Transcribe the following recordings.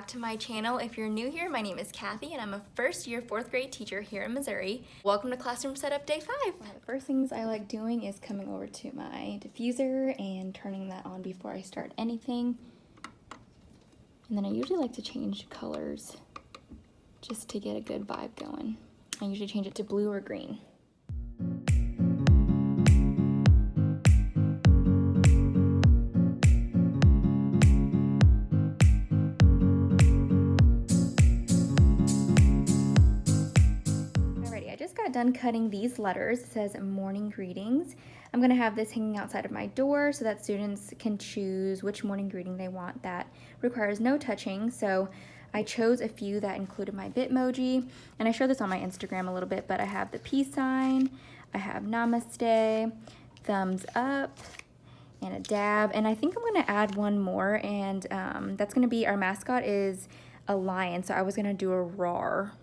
back to my channel. If you're new here, my name is Kathy and I'm a first year 4th grade teacher here in Missouri. Welcome to Classroom Setup Day 5. One of the first things I like doing is coming over to my diffuser and turning that on before I start anything. And then I usually like to change colors just to get a good vibe going. I usually change it to blue or green. Got done cutting these letters. It says morning greetings. I'm going to have this hanging outside of my door so that students can choose which morning greeting they want that requires no touching. So I chose a few that included my Bitmoji, and I showed this on my Instagram a little bit, but I have the peace sign, I have namaste, thumbs up, and a dab, and I think I'm going to add one more, and that's going to be, our mascot is a lion, so I was going to do a roar.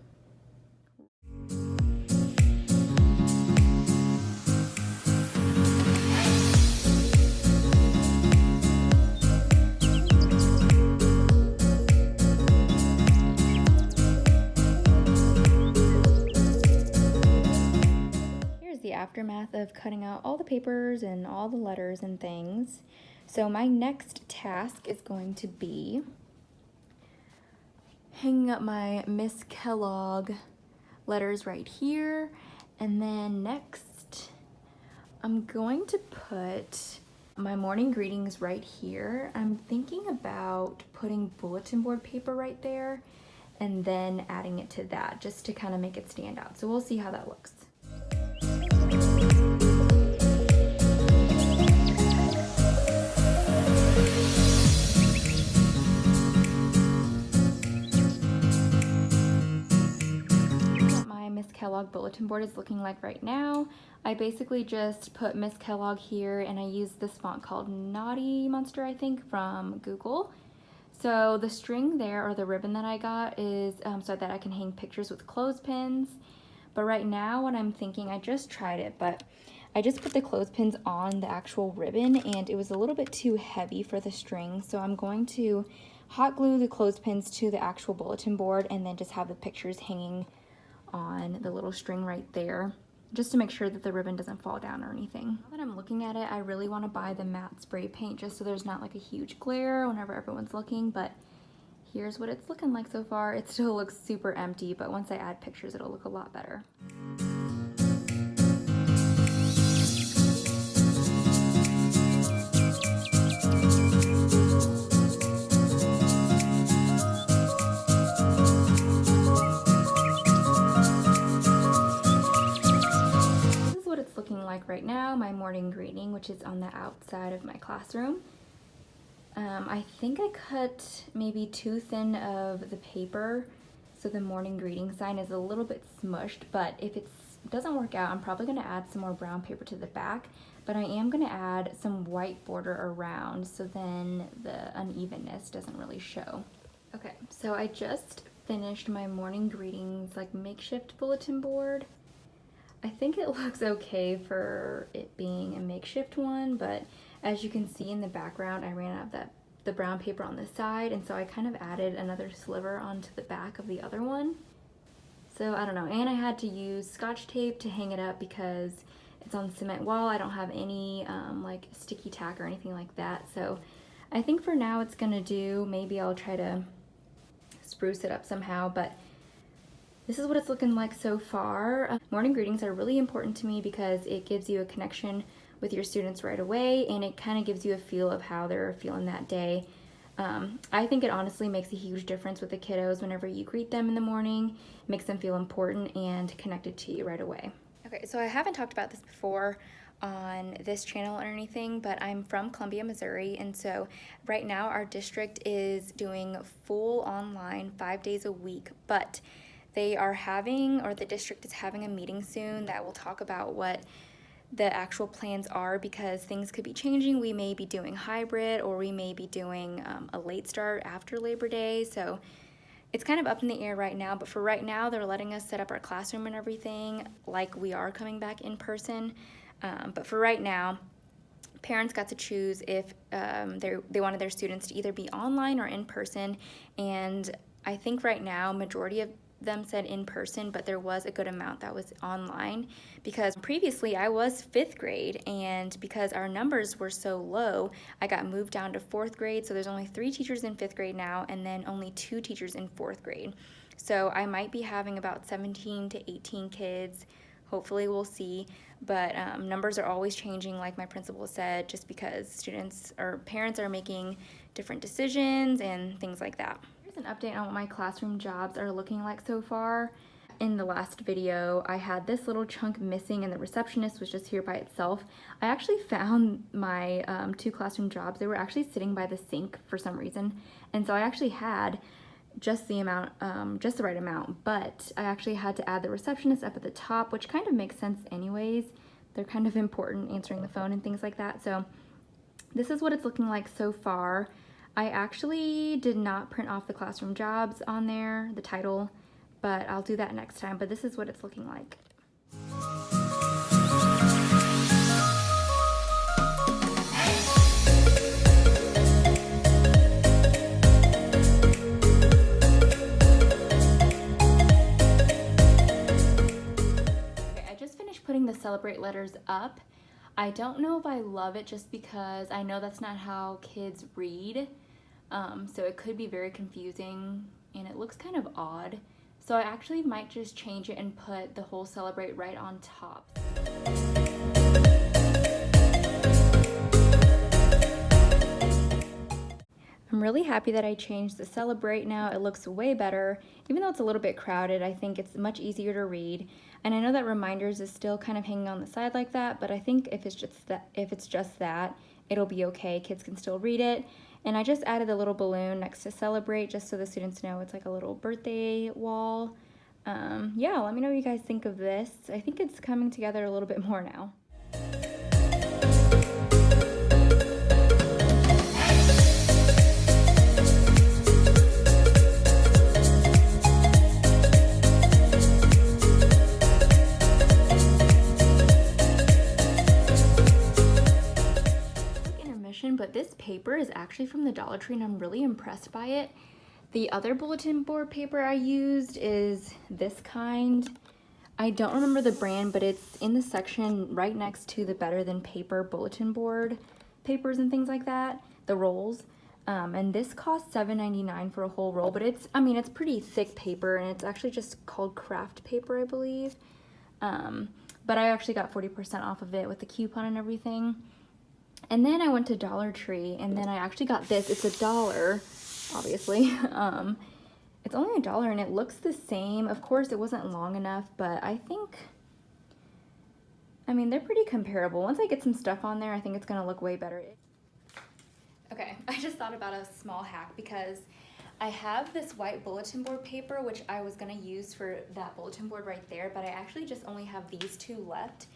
Aftermath of cutting out all the papers and all the letters and things. So my next task is going to be hanging up my Miss Kellogg letters right here, and then next I'm going to put my morning greetings right here. I'm thinking about putting bulletin board paper right there and then adding it to that just to kind of make it stand out. So we'll see how that looks. Kellogg bulletin board is looking like right now. I basically just put Miss Kellogg here, and I used this font called Naughty Monster, I think, from Google. So the string there, or the ribbon that I got, is so that I can hang pictures with clothespins. But right now what I'm thinking, I just tried it, but I just put the clothespins on the actual ribbon and it was a little bit too heavy for the string. So I'm going to hot glue the clothespins to the actual bulletin board and then just have the pictures hanging on the little string right there, just to make sure that the ribbon doesn't fall down or anything. Now that I'm looking at it, I really want to buy the matte spray paint just so there's not like a huge glare whenever everyone's looking, but here's what it's looking like so far. It still looks super empty, but once I add pictures, it'll look a lot better. Like right now, my morning greeting, which is on the outside of my classroom. I think I cut maybe too thin of the paper, so the morning greeting sign is a little bit smushed, but if it doesn't work out, I'm probably going to add some more brown paper to the back, but I am going to add some white border around so then the unevenness doesn't really show. Okay, so I just finished my morning greetings like makeshift bulletin board. I think it looks okay for it being a makeshift one, but as you can see in the background, I ran out of the brown paper on this side, and so I kind of added another sliver onto the back of the other one. So I don't know, and I had to use Scotch tape to hang it up because it's on cement wall. I don't have any like sticky tack or anything like that. So I think for now it's gonna do. Maybe I'll try to spruce it up somehow, but this is what it's looking like so far. Morning greetings are really important to me because it gives you a connection with your students right away, and it kind of gives you a feel of how they're feeling that day. I think it honestly makes a huge difference with the kiddos whenever you greet them in the morning. It makes them feel important and connected to you right away. Okay, so I haven't talked about this before on this channel or anything, but I'm from Columbia, Missouri, and so right now our district is doing full online 5 days a week, but they are having, or the district is having, a meeting soon that will talk about what the actual plans are, because things could be changing. We may be doing hybrid, or we may be doing a late start after Labor Day. So it's kind of up in the air right now, but for right now, they're letting us set up our classroom and everything like we are coming back in person. But for right now, parents got to choose if they wanted their students to either be online or in person, and I think right now majority of them said in person, but there was a good amount that was online, because previously I was 5th grade, and because our numbers were so low, I got moved down to 4th grade, so there's only 3 teachers in 5th grade now, and then only 2 teachers in 4th grade. So I might be having about 17 to 18 kids. Hopefully we'll see, but numbers are always changing, like my principal said, just because students or parents are making different decisions and things like that. Here's an update on what my classroom jobs are looking like so far. In the last video, I had this little chunk missing and the receptionist was just here by itself. I actually found my 2 classroom jobs. They were actually sitting by the sink for some reason, and so I actually had just the amount, just the right amount, but I actually had to add the receptionist up at the top, which kind of makes sense anyways. They're kind of important, answering the phone and things like that. So this is what it's looking like so far. I actually did not print off the classroom jobs on there, the title, but I'll do that next time. But this is what it's looking like. Putting the celebrate letters up. I don't know if I love it, just because I know that's not how kids read, so it could be very confusing and it looks kind of odd, so I actually might just change it and put the whole celebrate right on top. I'm really happy that I changed the celebrate now. It looks way better. Even though it's a little bit crowded, I think it's much easier to read. And I know that reminders is still kind of hanging on the side like that, but I think if it's just that, it'll be okay. Kids can still read it. And I just added a little balloon next to celebrate, just so the students know it's like a little birthday wall. Yeah, let me know what you guys think of this. I think it's coming together a little bit more now. But this paper is actually from the Dollar Tree, and I'm really impressed by it. The other bulletin board paper I used is this kind. I don't remember the brand, but it's in the section right next to the Better Than Paper bulletin board papers and things like that, the rolls. And this costs $7.99 for a whole roll, but it's pretty thick paper, and it's actually just called craft paper, I believe. But I actually got 40% off of it with the coupon and everything. And then I went to Dollar Tree, and then I actually got this. It's $1, obviously. It's only $1, and it looks the same. Of course, it wasn't long enough, but I think, they're pretty comparable. Once I get some stuff on there, I think it's gonna look way better. Okay, I just thought about a small hack, because I have this white bulletin board paper, which I was gonna use for that bulletin board right there, but I actually just only have these 2 left.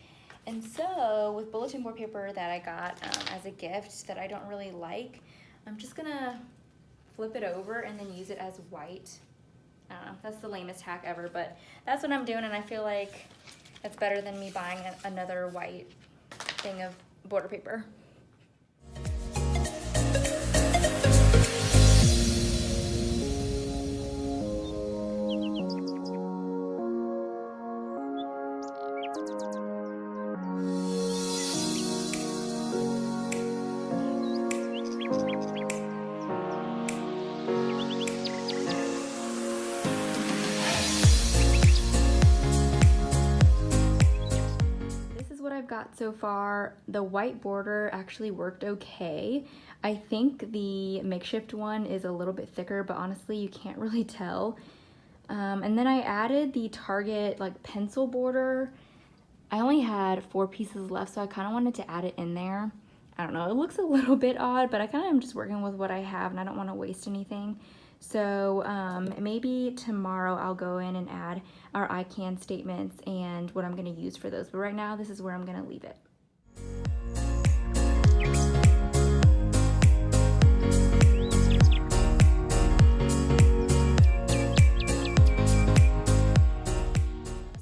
And so with bulletin board paper that I got as a gift that I don't really like, I'm just gonna flip it over and then use it as white. I don't know, that's the lamest hack ever, but that's what I'm doing, and I feel like it's better than me buying another white thing of border paper. Got so far. The white border actually worked okay. I think the makeshift one is a little bit thicker, but honestly you can't really tell. And then I added the Target pencil border. I only had 4 pieces left, so I kind of wanted to add it in there. I don't know, it looks a little bit odd, but I kind of am just working with what I have, and I don't want to waste anything. So maybe tomorrow I'll go in and add our I can statements and what I'm going to use for those. But right now, this is where I'm going to leave it.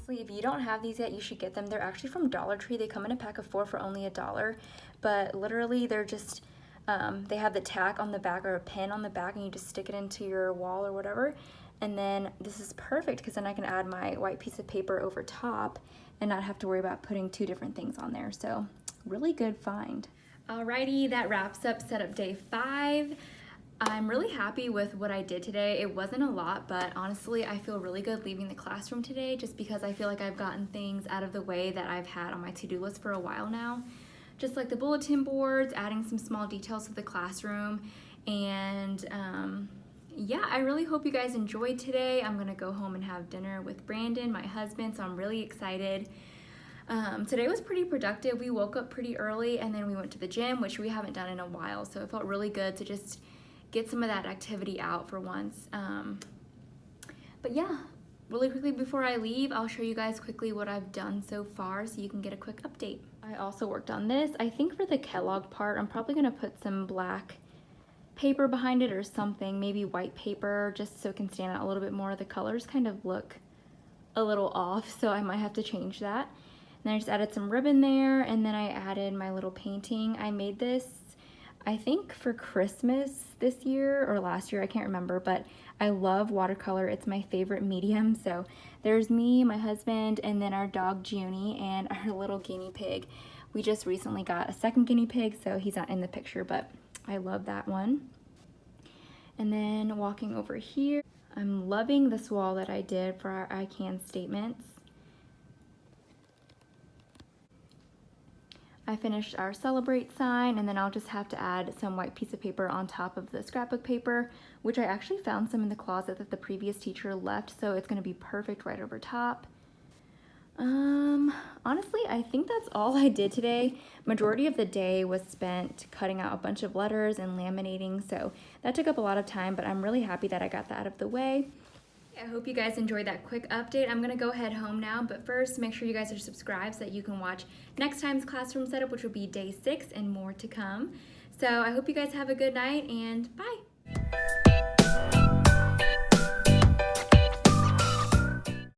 If you don't have have these yet, you should get them. They're actually from Dollar Tree. They come in a pack of 4 for only $1, but literally they're just, they have the tack on the back or a pin on the back, and you just stick it into your wall or whatever. And then this is perfect because then I can add my white piece of paper over top and not have to worry about putting 2 different things on there. So really good find. Alrighty, that wraps up setup day 5. I'm really happy with what I did today. It wasn't a lot, but honestly, I feel really good leaving the classroom today just because I feel like I've gotten things out of the way that I've had on my to-do list for a while now. Just like the bulletin boards, adding some small details to the classroom, and yeah, I really hope you guys enjoyed today. I'm gonna go home and have dinner with Brandon, my husband, so I'm really excited. Today was pretty productive. We woke up pretty early and then we went to the gym, which we haven't done in a while, so it felt really good to just get some of that activity out for once. But yeah, really quickly before I leave, I'll show you guys quickly what I've done so far so you can get a quick update. I also worked on this. I think for the Kellogg part, I'm probably gonna put some black paper behind it or something, maybe white paper, just so it can stand out a little bit more. The colors kind of look a little off, so I might have to change that. And I just added some ribbon there, and then I added my little painting. I made this, I think, for Christmas this year or last year, I can't remember, but I love watercolor. It's my favorite medium. So there's me, my husband, and then our dog Junie and our little guinea pig. We just recently got a second guinea pig, so he's not in the picture, but I love that one. And then walking over here, I'm loving this wall that I did for our I Can statements. I finished our celebrate sign, and then I'll just have to add some white piece of paper on top of the scrapbook paper, which I actually found some in the closet that the previous teacher left, so it's gonna be perfect right over top. Honestly, I think that's all I did today. Majority of the day was spent cutting out a bunch of letters and laminating, so that took up a lot of time, but I'm really happy that I got that out of the way. I hope you guys enjoyed that quick update. I'm gonna go head home now, but first make sure you guys are subscribed so that you can watch next time's classroom setup, which will be day 6 and more to come. So I hope you guys have a good night, and bye.